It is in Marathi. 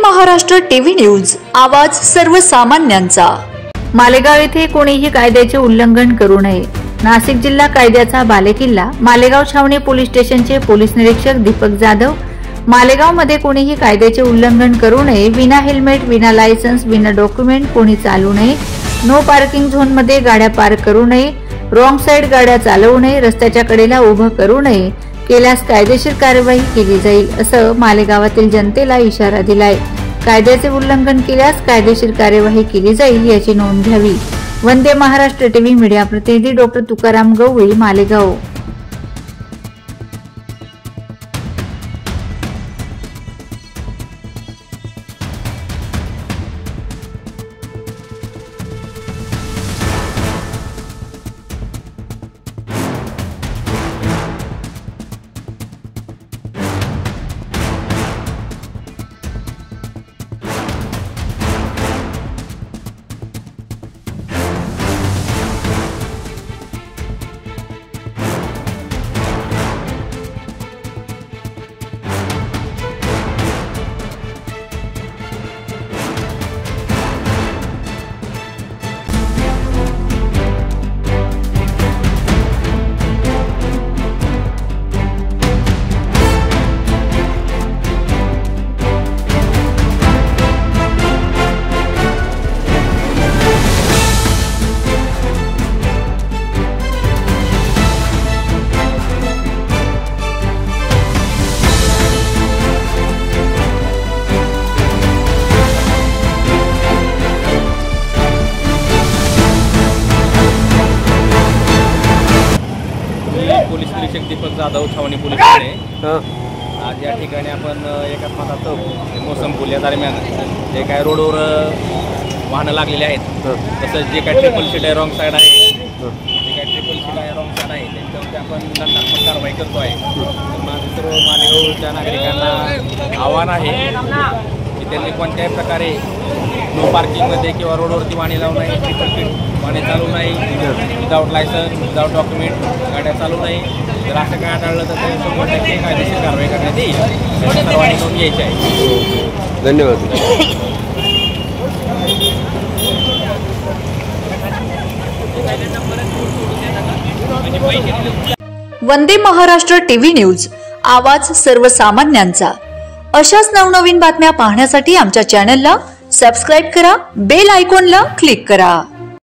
महाराष्ट्र टीव्ही न्यूज, आवाज सर्वसामान्यांचा। मालेगाव येथे कोणीही कायद्याचे उल्लंघन करू नये। नाशिक जिल्हा कायद्याचा बालेकिल्ला मालेगाव छावणी पोलीस स्टेशनचे पोलीस निरीक्षक दीपक जाधव। मालेगाव मध्ये कोणीही कायद्याचे उल्लंघन करू नये। विना हेल्मेट, विना लायसन्स, विना डॉक्युमेंट कोणी चालू नये। नो पार्किंग झोन मध्ये गाड्या पार्क करू नये। रॉंग साइड गाड्या चालवू नये। रस्त्याच्या कडेला उभं करू नये। केल्यास कायदेशीर कार्यवाही केली जाईल असं मालेगावातील जनतेला इशारा दिलाय। कायद्याचे उल्लंघन केल्यास कायदेशीर कार्यवाही केली जाईल याची नोंद घ्यावी। वंदे महाराष्ट्र टीव्ही मीडिया प्रतिनिधी डॉक्टर तुकाराम गवळी, मालेगाव। पोलीस निरीक्षक दीपक जाधव, छावणी पोलीस ठाणे। आज या ठिकाणी आपण एकात्मता मोसम पूल या दरम्यान जे काय रोडवर वाहनं लागलेले आहेत, तसंच जे काय ट्रिपल सीट आहे रॉंग साईड आहे, जे काय ट्रिपल सीट आहे रॉंग साईड आहे, त्यांच्यावरती आपण दंडात्मक कारवाई करतो आहे। माझं सर्व मालेगावच्या नागरिकांना आव्हान आहे की त्यांनी कोणत्याही प्रकारे नो पार्किंगमध्ये किंवा रोडवरती वाहने लावू नये, ट्रिपल सीट वाहने चालू नाही, विदाऊट लायसन्स, विदाऊट डॉक्युमेंट गाड्या चालू नाही। जर असं काय आढळलं तर 100% कायदेशीर कारवाई करण्यात येईल, सर्वांनी नोंद घ्यायची आहे। धन्यवाद। वंदे महाराष्ट्र टीव्ही न्यूज, आवाज सर्वसामान्यांचा। अशाच नवनवीन बातम्या पाहण्यासाठी आमच्या चॅनलला सबस्क्राइब करा, बेल आयकॉनला क्लिक करा।